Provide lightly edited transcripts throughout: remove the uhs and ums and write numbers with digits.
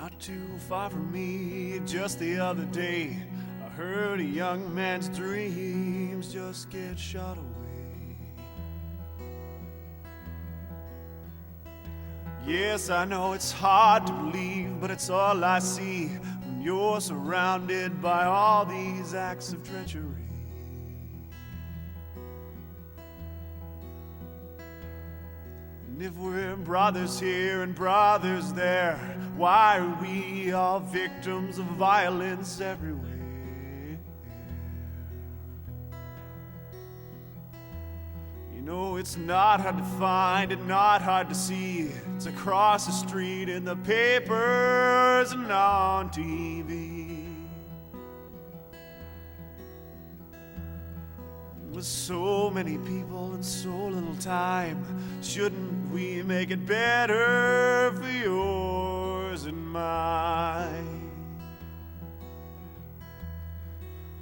Not too far from me, just the other day, I heard a young man's dreams just get shot away. Yes, I know it's hard to believe, but it's all I see when you're surrounded by all these acts of treachery. And if we're brothers here and brothers there, why are we all victims of violence everywhere? You know, it's not hard to find and not hard to see. It's across the street, in the papers and on TV. With so many people and so little time, shouldn't we make it better for yours and mine?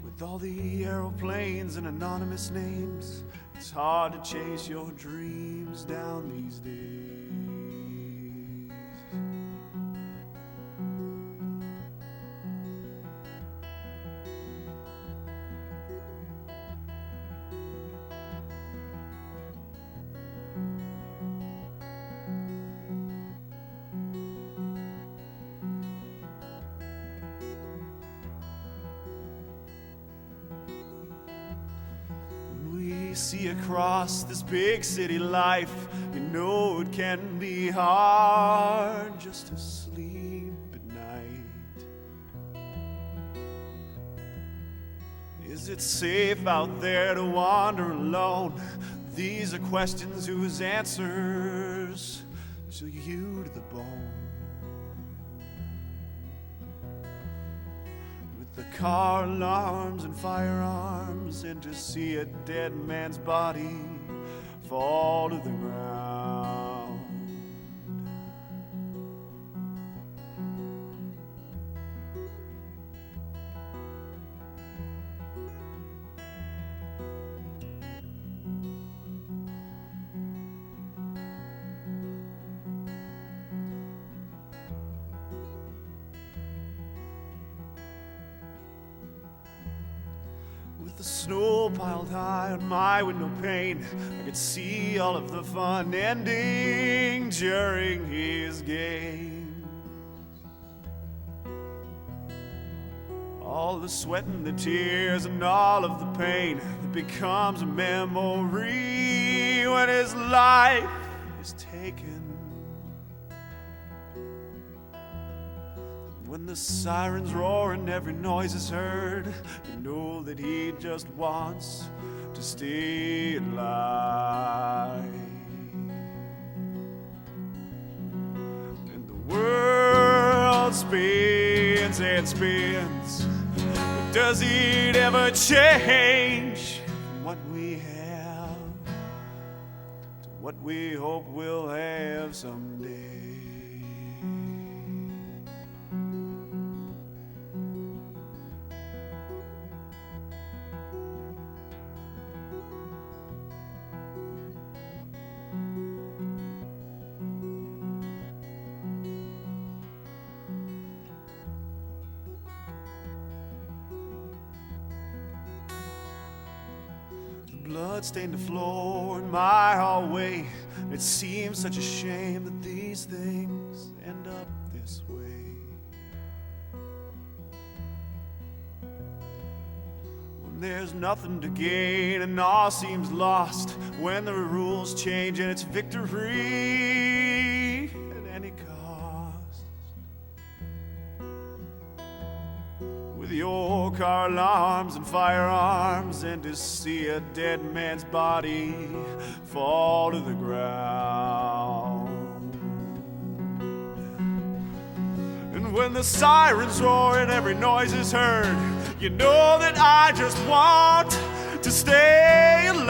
With all the aeroplanes and anonymous names, it's hard to chase your dreams down these days. See across this big city life, you know it can be hard just to sleep at night. Is it safe out there to wander alone? These are questions whose answers chill you to the bone. The car alarms and firearms, and to see a dead man's body fall to the ground. With the snow piled high on my window pane, I could see all of the fun ending during his games. All the sweat and the tears and all of the pain that becomes a memory when his life is taken. When the sirens roar and every noise is heard, you know that he just wants to stay alive. And the world spins and spins, but does it ever change from what we have to what we hope we'll have someday? Blood stained the floor in my hallway. It seems such a shame that these things end up this way. When there's nothing to gain and all seems lost, when the rules change and it's victory at any cost. With your car alarms and firearms, and to see a dead man's body fall to the ground. And when the sirens roar and every noise is heard, you know that I just want to stay alive.